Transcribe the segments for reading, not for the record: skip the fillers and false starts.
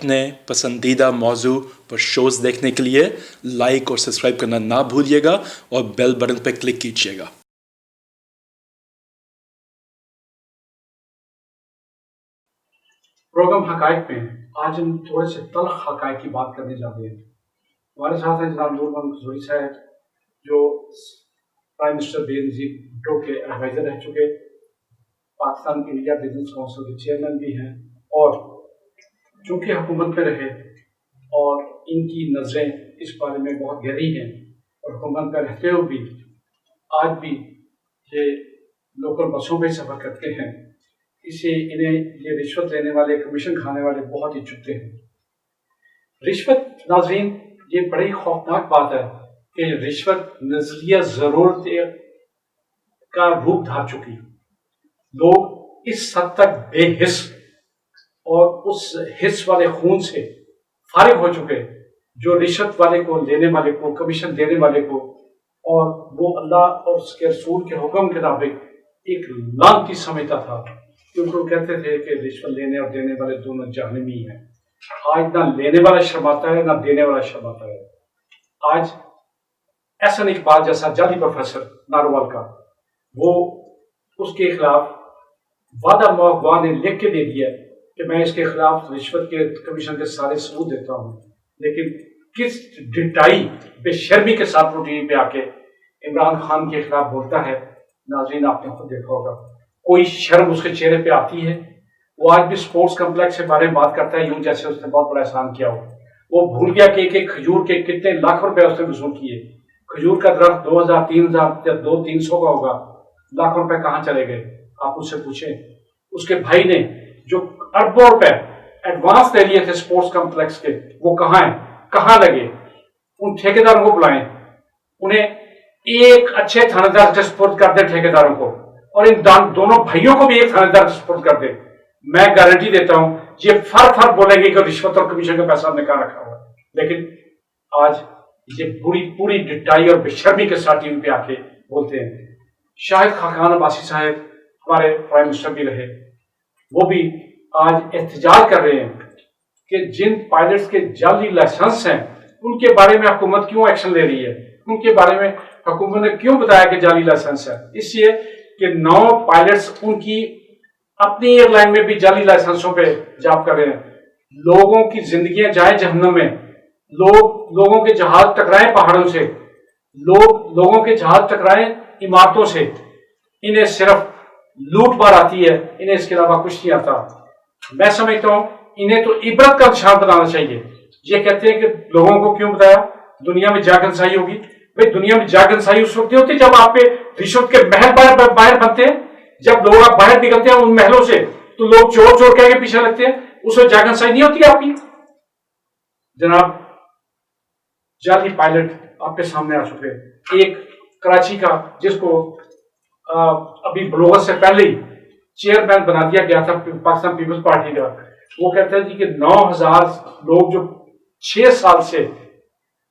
अपने पसंदीदा मौजू पर शोज़ देखने के लिए लाइक और सब्सक्राइब करना ना भूलिएगा और बेल बटन पर क्लिक कीजिएगा। प्रोग्राम हकायक में आज हम थोड़े से तल्ख हकायक की बात करने जा रहे हैं। हमारे साथ हैं जनाब नूर मोहम्मद कसूरी साहब, जो प्राइम मिनिस्टर बेनज़ीर भुट्टो के एडवाइज़र रह चुके, पाकिस्तान इंडिया बिजनेस काउंसिल के चेयरमैन भी हैं, और चूँकि हुकूमत में रहे और इनकी नज़रें इस बारे में बहुत गहरी हैं, और हुकूमत में रहते हुए भी आज भी ये लोकल बसों में सफ़र करते हैं, इसे इन्हें ये रिश्वत लेने वाले, कमीशन खाने वाले बहुत ही चुभते हैं। रिश्वत नाज़रीन, ये बड़ी खौफनाक बात है कि रिश्वत नज़रिया ज़रूरत का रूप धार चुकी। लोग इस हद तक बेहिस और उस हिस्स वाले खून से फारिग हो चुके जो रिश्वत वाले को, लेने वाले को, कमीशन देने वाले को, और वो अल्लाह और उसके रसूल के हुक्म के मुताबिक एक लानती समझता था, क्योंकि वो कहते थे कि रिश्वत लेने और देने वाले दोनों जहन्नमी हैं। आज ना लेने वाला शर्माता है, ना देने वाला शर्माता है। आज एहसन इकबाल जैसा जाली प्रोफेसर नारोवाल का, वो उसके खिलाफ वादा मुआवजा ने लिख के दे दिया कि मैं इसके खिलाफ रिश्वत के कमीशन के सारे सबूत देता हूँ, लेकिन किस डिटाई बेशर्मी के साथ वो टीवी पे आके इमरान खान के खिलाफ बोलता है, नाज़रीन आपने खुद देखा होगा। कोई शर्म उसके चेहरे पे आती है? वो आज भी स्पोर्ट्स कम्प्लेक्स के बारे में बात करता है यूं जैसे उसने बहुत बड़ा एहसान किया हो। वो भूल गया कि एक खजूर के कितने लाख रुपए उसने वसूल किए। खजूर का दरख्त 2000, 3000 या 200-300 का होगा, लाख रुपए कहाँ चले गए? आप उससे पूछें। उसके भाई ने जो अरबों रुपए एडवांस दे लिए थे स्पोर्ट्स कम्प्लेक्स के, वो कहाँ है, कहाँ लगे? उन ठेकेदारों को बुलाएं, उन्हें एक अच्छे थानेदार के सुपुर्द कर दे ठेकेदारों को, और इन दोनों भाइयों को भी एक थानेदार के सुपुर्द कर दे। मैं गारंटी देता हूं ये फर बोलेंगे कि रिश्वत और कमीशन का पैसा हमने कहाँ रखा हुआ है। लेकिन आज ये पूरी डिटाई और बेशर्मी के साथ टीवी पे आके बोलते हैं। शाहिद खाकान अब्बासी साहब हमारे प्राइम मिनिस्टर भी रहे, वो भी आज एहतजाज कर रहे हैं कि जिन पायलट्स के जाली लाइसेंस हैं उनके बारे में हुकूमत क्यों एक्शन ले रही है, उनके बारे में हुकूमत ने क्यों बताया कि जाली लाइसेंस है। इसलिए कि 9 पायलट्स उनकी अपनी एयरलाइन में भी जाली लाइसेंसों पे जॉब कर रहे हैं। लोगों की जिंदगियां जाए जहन्नम में, लोगों के जहाज टकराए पहाड़ों से, लोगों के जहाज टकराए इमारतों से। इन्हें सिर्फ लूट मार आती है, इन्हें इसके अलावा कुछ नहीं आता। मैं समझता हूं इन्हें तो इबरत का निशान बनाना चाहिए। ये कहते हैं कि लोगों को क्यों बताया, दुनिया में जागनसाई होगी। भाई दुनिया में जागनसाई उस वक्त होती जब आप पे रिश्वत के महल बाहर बनते हैं, जब लोग आप बाहर निकलते हैं उन महलों से तो लोग चोर चोर कह के पीछे लगते हैं, उसमें जागनसाई नहीं होती आपकी। जनाब जाली पायलट आपके सामने आ चुके हैं। एक कराची का जिसको अभी बलोच से पहले ही चेयरमैन बना दिया गया था पाकिस्तान पीपल्स पार्टी का, वो कहते हैं जी कि 9000 लोग जो 6 साल से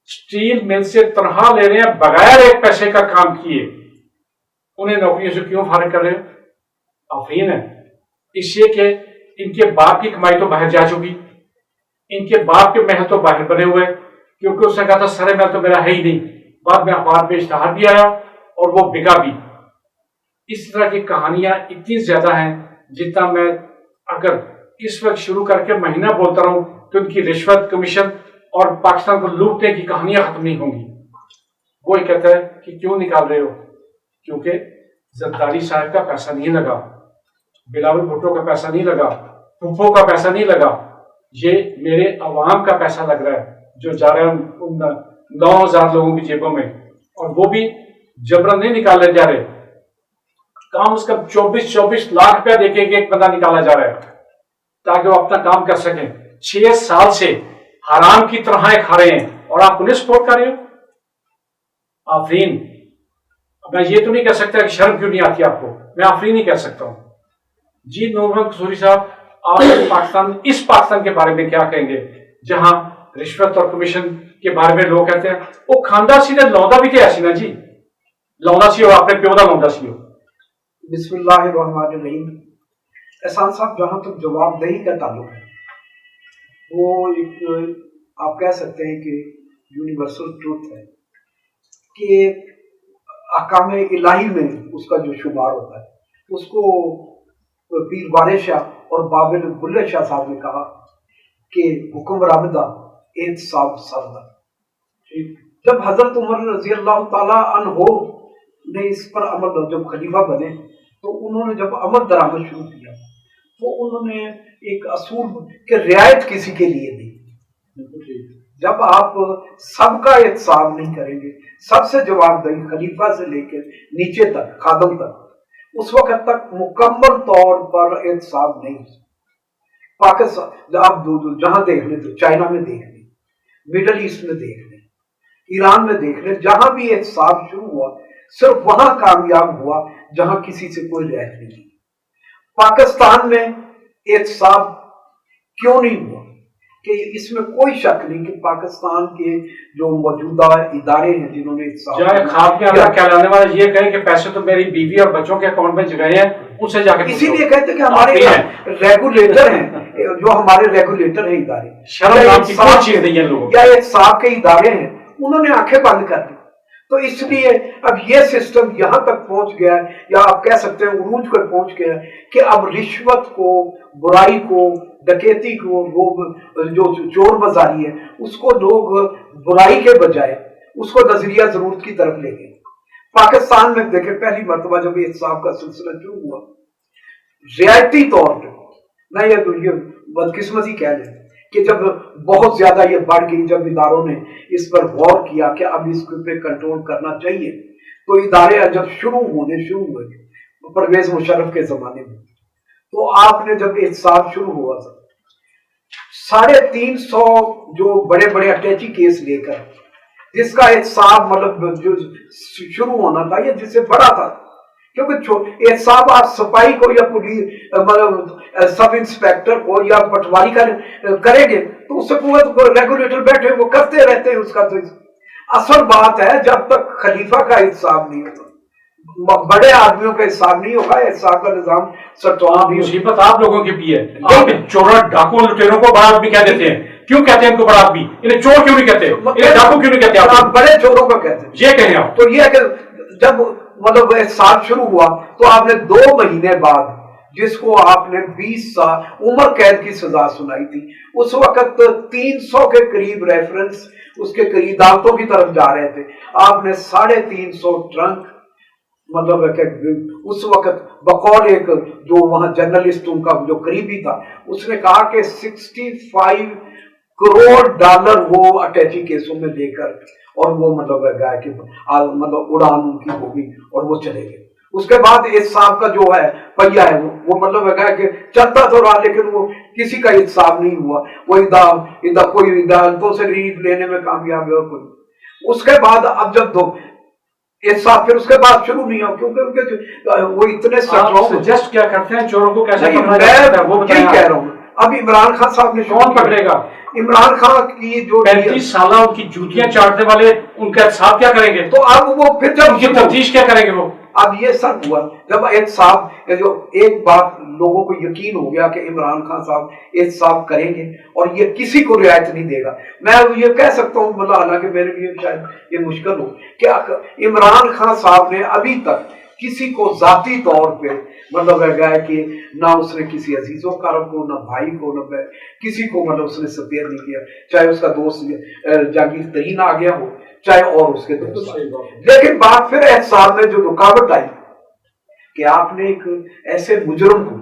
स्टील मिल से तनख्वाह ले रहे हैं बगैर एक पैसे का काम किए, उन्हें नौकरियों से क्यों फारिग कर रहे हैं? अफीन है इसलिए कि इनके बाप की कमाई तो बाहर जा चुकी, इनके बाप के महल तो बाहर बने हुए, क्योंकि उसने कहा था सारे महल तो मेरा है ही नहीं। बाद में अखबार पे इश्तहार भी आया और वो बिका भी। इस तरह की कहानियां इतनी ज्यादा हैं जितना मैं अगर इस वक्त शुरू करके महीना बोलता रहूं तो इनकी रिश्वत, कमीशन और पाकिस्तान को लूटने की कहानियां खत्म नहीं होंगी। वो ये कहता है कि क्यों निकाल रहे हो? क्योंकि जरदारी साहब का पैसा नहीं लगा, बिलावल भुट्टो का पैसा नहीं लगा, फूफो का पैसा नहीं लगा, ये मेरे अवाम का पैसा लग रहा है जो जा रहा है उन 9000 लोगों की जेबों में, और वो भी जबरन नहीं निकाले जा रहे। काम उसका 24 लाख रुपया देके एक बंदा निकाला जा रहा है ताकि वो अपना काम कर सके। 6 साल से हराम की तरह खा रहे हैं और आप उन्हें सपोर्ट कर रहे हो। आफरीन, मैं ये तो नहीं कह सकता कि शर्म क्यों नहीं आती आपको, मैं आफरीन नहीं कह सकता हूं। जी नूर मोहम्मद कसूरी साहब, आप इस पाकिस्तान के बारे में क्या कहेंगे जहां रिश्वत और कमीशन के बारे में लोग कहते हैं वो खानदा सी ने लौंदा भी थे ऐसी ना जी, लौंदा सी हो, अपने प्यो का लौंदा सी हो। बिस्मिल्लाहिर्रहमानिर्रहीम। एहसान साहब, जहां तक जवाबदेही का ताल्लुक है, وہ ایک آپ کہہ سکتے ہیں کہ یونیورسل ٹروتھ ہے کہ احکام الہی میں اس کا جو شمار ہوتا ہے، اس کو پیر وارث شاہ اور بابل بلے شاہ صاحب نے کہا کہ حکم رامدہ احتساب سردا. جب حضرت عمر رضی اللہ تعالیٰ عنہ نے اس پر عمل، جب خلیفہ بنے تو انہوں نے جب عمل درآمد شروع کیا تو انہوں نے ایک اصول کہ رعایت کسی کے لیے نہیں. جب آپ سب کا احتساب نہیں کریں گے، سب سے جواب دہی خلیفہ سے لے کے نیچے تک خادم تک، اس وقت تک مکمل طور پر احتساب نہیں. پاکستان آپ جہاں دیکھ لیں تو چائنا میں دیکھ لیں، مڈل ایسٹ میں دیکھ لیں، ایران میں دیکھ لیں، جہاں بھی احتساب شروع ہوا صرف وہاں کامیاب ہوا جہاں کسی سے کوئی رعایت نہیں کی. پاکستان میں احتساب کیوں نہیں ہوا کہ اس میں کوئی شک نہیں کہ پاکستان کے جو موجودہ ادارے ہیں جنہوں نے خواب کے اندر کہلانے والے یہ کہیں کہ پیسے تو میری بیوی اور بچوں کے اکاؤنٹ میں گئے ہیں، ان سے جا کے اسی لیے کہتے ہیں کہ ہمارے ریگولیٹر ہیں، جو ہمارے ریگولیٹر ہیں ادارے یا احتساب کے ادارے ہیں، انہوں نے آنکھیں بند کر دی. تو اس لیے اب یہ سسٹم یہاں تک پہنچ گیا ہے، یا آپ کہہ سکتے ہیں عروج پر پہنچ گیا ہے کہ اب رشوت کو، برائی کو، ڈکیتی کو، لوگ جو چور بازاری ہے اس کو لوگ برائی کے بجائے اس کو نظریہ ضرورت کی طرف لے گئے. پاکستان میں دیکھیں پہلی مرتبہ جب احتساب کا سلسلہ شروع ہوا، رعایتی طور پہ نہ یہ بدقسمتی کہہ لیں کہ جب بہت زیادہ یہ بڑھ گئی، جب اداروں نے اس پر غور کیا کہ اب اس پہ کنٹرول کرنا چاہیے، تو ادارے جب شروع ہوئے پرویز مشرف کے زمانے میں، تو آپ نے جب احتساب شروع ہوا تھا 350 جو بڑے بڑے اٹیچی کیس لے کر جس کا احتساب مطلب جو شروع ہونا تھا یہ جس سے بڑا تھا، کیونکہ احتساب آپ سپاہی کو یا پولیس مطلب سب انسپیکٹر کو یا پٹواری کا کریں گے تو اس سے ریگولیٹر بیٹھے وہ کرتے رہتے ہیں. اس کا تو اصل بات ہے جب تک خلیفہ کا احتساب نہیں ہوتا، بڑے آدمیوں کا احتساب نہیں ہوگا، احتساب کا نظام سٹواں بھی. مصیبت آپ لوگوں کی بھی ہے. چوروں ڈاکو لٹیروں کو بڑا آدمی کہہ دیتے ہیں، کیوں کہتے ہیں ان کو بڑا آدمی؟ انہیں چور کیوں نہیں کہتے؟ انہیں ڈاکو کیوں نہیں کہتے؟ آپ بڑے چوروں کو کہتے ہیں، یہ کہیں آپ. تو یہ ہے کہ جب مطلب احتساب شروع ہوا تو آپ نے 2 مہینے بعد جس کو آپ نے 20 سال عمر قید کی سزا سنائی تھی، اس وقت 300 کے قریب ریفرنس اس کے قریب عدالتوں کی طرف جا رہے تھے. آپ نے 350 ٹرنک مطلب ہے کہ اس وقت بقول ایک جو وہاں جرنلسٹ ان کا جو قریبی تھا اس نے کہا کہ 65 کروڑ ڈالر وہ اٹیچی کیسوں میں لے کر اور وہ مطلب ہے کہ مطلب اڑان ان کی ہوگی اور وہ چلے گئے. اس کے بعد احتساب کا جو ہے پہیا ہے وہ مطلب ہے کہ چلتا تو رہا لیکن وہ کسی کا احتساب نہیں ہوا. وہ کوئی عدالتوں سے ریلیف لینے میں کامیاب ہے کوئی. اس کے بعد اب جب احتساب پھر اس کے بعد شروع نہیں ہو کیونکہ ان کے وہ اتنے سجیسٹ کیا کرتے ہیں چوروں کو کیسے پکڑا جاتا ہے وہ یہی کہہ رہا ہوں. اب عمران خان صاحب نے کون پکڑے گا؟ عمران خان کی جو 35 سالہ ان کی جوتیاں چاٹنے والے ان کا احتساب کیا کریں گے؟ تو اب وہ پھر جب ان کی تفتیش کیا کریں گے وہ؟ اب یہ سب ہوا جب احتساب جو ایک بات لوگوں کو یقین ہو گیا کہ عمران خان صاحب احتساب کریں گے اور یہ کسی کو رعایت نہیں دے گا. میں یہ کہہ سکتا ہوں مطلب حالانکہ میرے لیے شاید یہ مشکل ہو کہ عمران خان صاحب نے ابھی تک کسی کو ذاتی طور پہ مطلب ہے کہ نہ اس نے کسی عزیز و قرب کو، نہ بھائی کو، نہ کسی کو مطلب اس نے سپیئر نہیں کیا، چاہے اس کا دوست جاگیر ترین آ گیا ہو چاہے اور اس کے دوست. لیکن بات پھر احتساب میں جو رکاوٹ آئی کہ آپ نے ایک ایسے مجرم کو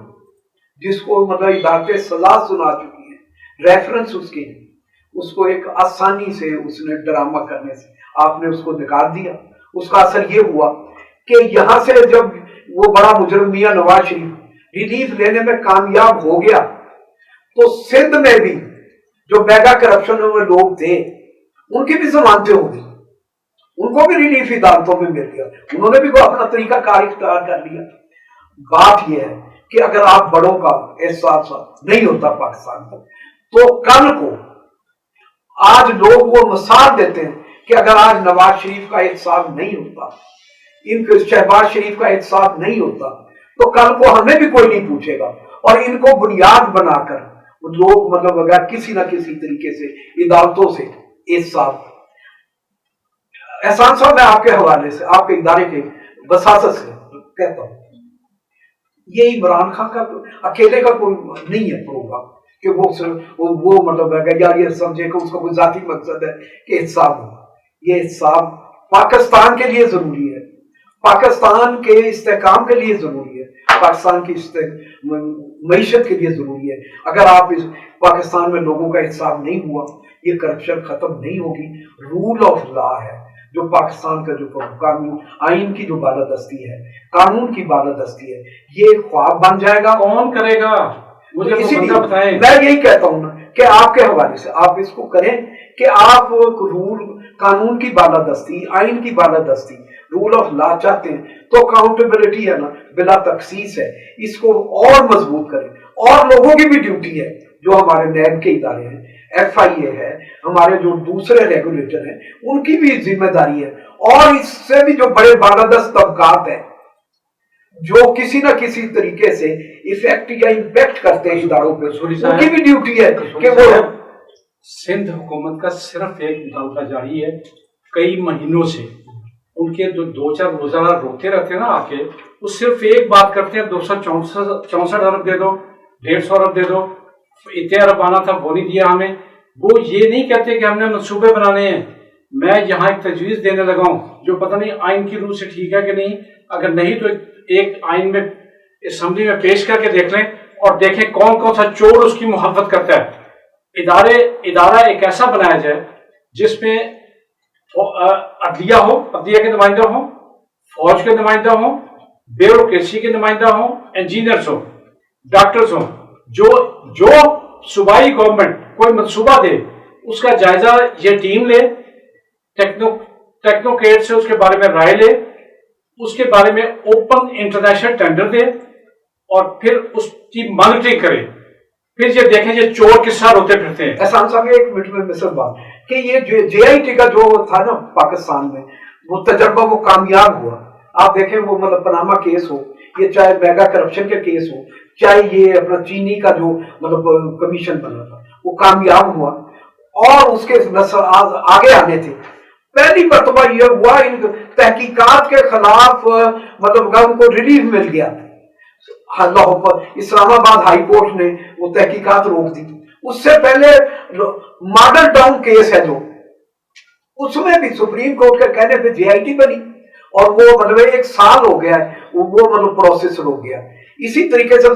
جس کو مطلب عدالتیں سزا سنا چکی ہیں، ریفرنس اس کو ایک آسانی سے اس نے ڈرامہ کرنے سے آپ نے اس کو نکال دیا. اس کا اثر یہ ہوا کہ یہاں سے جب وہ بڑا مجرم میاں نواز شریف ریلیف لینے میں کامیاب ہو گیا تو سندھ میں بھی جو میگا کرپشن میں لوگ تھے ان کی بھی ضمانتیں ہو گئی، ان کو بھی ریلیف عدالتوں میں مل گیا، انہوں نے بھی کوئی اپنا طریقہ کار اختیار کر لیا. بات یہ ہے کہ اگر آپ بڑوں کا احساس نہیں ہوتا پاکستان میں تو کل کو آج لوگ وہ مثال دیتے ہیں کہ اگر آج نواز شریف کا احتساب نہیں ہوتا، ان کے شہباز شریف کا احتساب نہیں ہوتا تو کل کو ہمیں بھی کوئی نہیں پوچھے گا. اور ان کو بنیاد بنا کر लोग मतलब अगर किसी ना किसी तरीके से इदारतों से इस साथ एहसान साहब, मैं आपके हवाले से आपके इदारे के वसासत से कहता हूँ, ये इमरान खान का अकेले का कोई नहीं है प्रोग्राम कि वो सिर्फ वो मतलब यार ये समझे कि उसका कोई जाती मकसद है कि एहसाब हो। ये एहसाब पाकिस्तान के लिए जरूरी है, पाकिस्तान के इस्तेहकाम के लिए जरूरी है, पाकिस्तान की मईशत के लिए जरूरी है। अगर आप इस पाकिस्तान में लोगों का हिसाब नहीं हुआ, ये करप्शन खत्म नहीं होगी। रूल ऑफ लॉ है जो पाकिस्तान का जो कानून आइन की जो बालादस्ती है, कानून की बालादस्ती है, ये ख्वाब बन जाएगा। कौन करेगा मुझे इसीलिए बताएं। मैं यही कहता हूं ना कि आपके हवाले से आप इसको करें कि आप रूल कानून की बालादस्ती, आइन की बालादस्ती, रूल ऑफ लॉ चाहते हैं तो अकाउंटेबिलिटी है ना, बिला तखसीस है, इसको और मजबूत करें। और लोगों की भी ड्यूटी है, जो हमारे नैब के इदारे हैं, FIA है, हमारे जो दूसरे रेगुलेटर हैं, उनकी भी जिम्मेदारी है। और इससे भी जो बड़े बालादस्त तबकात हैं जो किसी ना किसी तरीके से इफेक्ट या इम्पैक्ट करते हैं इदारों पे, उनकी भी ड्यूटी है कि वो सिंध हुकूमत का सिर्फ एक मुतालबा जारी है कई महीनों से। उनके जो 2-4 वज़रा रोते रहते हैं ना आके, वो सिर्फ एक बात करते हैं, 264 अरब दे दो, 150 अरब दे दो, इतने अरब आना था वो नहीं दिया हमें। वो ये नहीं कहते कि हमने मंसूबे बनाने हैं। मैं यहाँ एक तजवीज़ देने लगा हूँ जो पता नहीं आइन की रूह से ठीक है कि नहीं, अगर नहीं तो एक आइन में असम्बली में पेश करके देख लें और देखें कौन कौन सा चोर उसकी मुहब्बत करता है। इदारा एक ऐसा बनाया जाए जिसमें अदलिया हो, अदलिया के नुमाइंदा हो, फौज के नुमाइंदा हो, ब्यूरोक्रेसी के नुमाइंदा हो, इंजीनियर्स हो, डॉक्टर्स हो, जो सूबाई गवर्नमेंट कोई मंसूबा दे उसका जायजा ये टीम ले, टेक्नोक्रेट से उसके बारे में राय ले, उसके बारे में ओपन इंटरनेशनल टेंडर दे और फिर उसकी मॉनिटरिंग करे। फिर ये देखें ये चोर किस साथ होते फिरते हैं। एहसान साहब एक मिनट में मिसल बात कि ये JIT का जो था ना पाकिस्तान में, वो तजर्बा वो कामयाब हुआ। आप देखें वो मतलब पनामा केस हो, ये चाहे मेगा करप्शन के केस हो, चाहे ये अपना चीनी का जो मतलब कमीशन बना था, वो कामयाब हुआ। और उसके आगे आने थे। पहली मरतबा ये हुआ इन तहकीकात के खिलाफ मतलब उनको रिलीफ मिल गया। इस्लामाबाद हाई कोर्ट ने वो तहकीकात रोक दी। उससे पहले मॉडल टाउन केस है जो, उसमें भी सुप्रीम कोर्ट के कहने पे JIT बनी और वो मतलब 1 साल हो गया है, वो मतलब प्रोसेस रुक गया। इसी तरीके से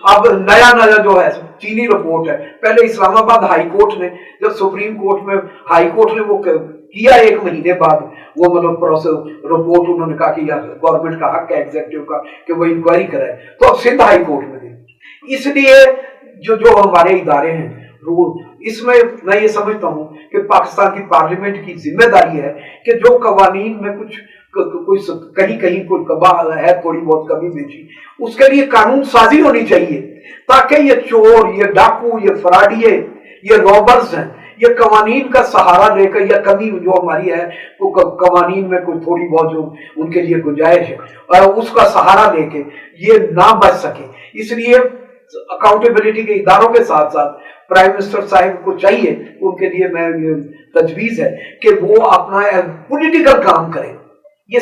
अब नया जो है चीनी रिपोर्ट है, पहले इस्लामाबाद हाई कोर्ट ने, जब सुप्रीम कोर्ट में हाई कोर्ट ने वो किया 1 महीने बाद वो मतलब प्रोसेस रिपोर्ट, उन्होंने कहा कि यार गवर्नमेंट का हक है एग्जीक्यूटिव का कि वो इंक्वायरी कराए, तो अब सिंध हाई कोर्ट में दी। इसलिए जो हमारे इदारे हैं रूल, इसमें मैं ये समझता हूँ कि पाकिस्तान की पार्लियामेंट की जिम्मेदारी है कि जो कवानीन में कुछ कहीं कोई कबाल है, थोड़ी बहुत कमी बेची, उसके लिए कानून साजी होनी चाहिए ताकि ये चोर, ये डाकू, ये फराडिये, ये रॉबर्स हैं, ये कवानीन का सहारा लेकर या कमी जो हमारी है तो कवानीन में कोई थोड़ी बहुत जो उनके लिए गुंजाइश है और उसका सहारा लेके ये ना बच सके। इसलिए अकाउंटेबिलिटी के इदारों के साथ साथ प्राइम मिनिस्टर साहब को चाहिए, उनके लिए मैं ये तजवीज है कि वो अपना पॉलिटिकल काम करें। ये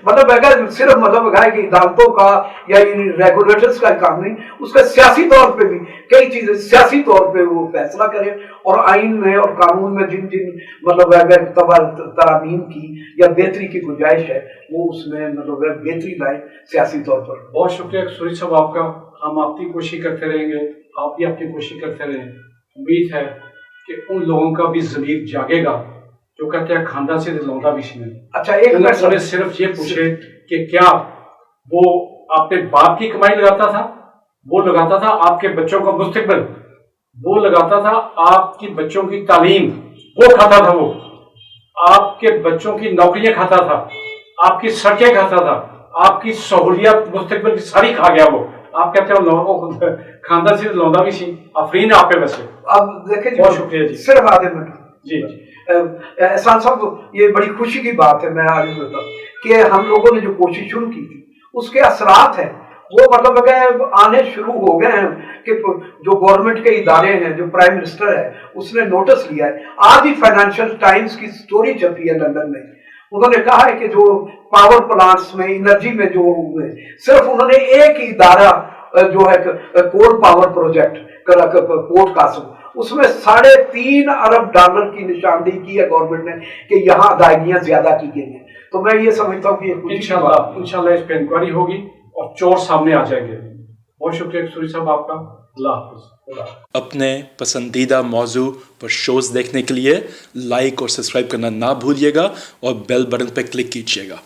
मतलब अगर सिर्फ मतलब है कि अदालतों का या रेगुलेटर्स का काम नहीं, उसका सियासी तौर पे भी कई चीजें सियासी तौर पे वो फैसला करें और आइन में और कानून में जिन जिन मतलब अगर तरामीम की या बेहतरी की गुंजाइश है वो उसमें मतलब बेहतरी लाए सियासी तौर पर। बहुत शुक्रिया सूरी साहब आपका। हम आपकी कोशिश करते रहेंगे, आप भी अपनी कोशिश करते रहें। उम्मीद है कि उन लोगों का भी ज़मीर जागेगा जो कहते हैं खानदान से लौंदा भी नहीं। अच्छा, एक उन्होंने सिर्फ ये पूछे कि क्या वो अपने बाप की कमाई लगाता था, वो लगाता था आपके बच्चों का मुस्तकबिल, वो लगाता था आपकी बच्चों की तालीम, वो खाता था, वो आपके बच्चों की नौकरियां खाता था, आपकी सड़कें खाता था, आपकी सहूलियत मुस्तकबिल की सारी खा गया वो। आप कहते हो खानदान से लौंदा भी सी अफरीन आप पे वैसे। अब देखें, बहुत शुक्रिया जी, सिर्फ आधे मिनट जी। एहसान साहब, ये बड़ी खुशी की बात है, मैं आज बताऊं कि हम लोगों ने जो कोशिश शुरू की थी उसके असरात हैं वो मतलब कि आने शुरू हो गए हैं कि जो गवर्नमेंट के इदारे हैं, जो प्राइम मिनिस्टर है उसने नोटिस लिया है। आज ही फाइनेंशियल टाइम्स की स्टोरी छपी है लंदन में, उन्होंने कहा है कि जो पावर प्लांट्स में एनर्जी में जो हुए, सिर्फ उन्होंने एक ही इदारा जो है coal power project port Qasim, उसमें $3.5 अरब की निशानदेही की है गवर्नमेंट ने कि यहाँ अदायगियां ज्यादा की गई हैं। तो मैं ये समझता हूँ कि इंशाल्लाह इस पर इंक्वायरी होगी और चोर सामने आ जाएंगे। बहुत शुक्रिया सूरी साहब आपका। अल्लाह हाफिज। अपने पसंदीदा मौजू पर शोज देखने के लिए लाइक और सब्सक्राइब करना ना भूलिएगा और बेल बटन पर क्लिक कीजिएगा।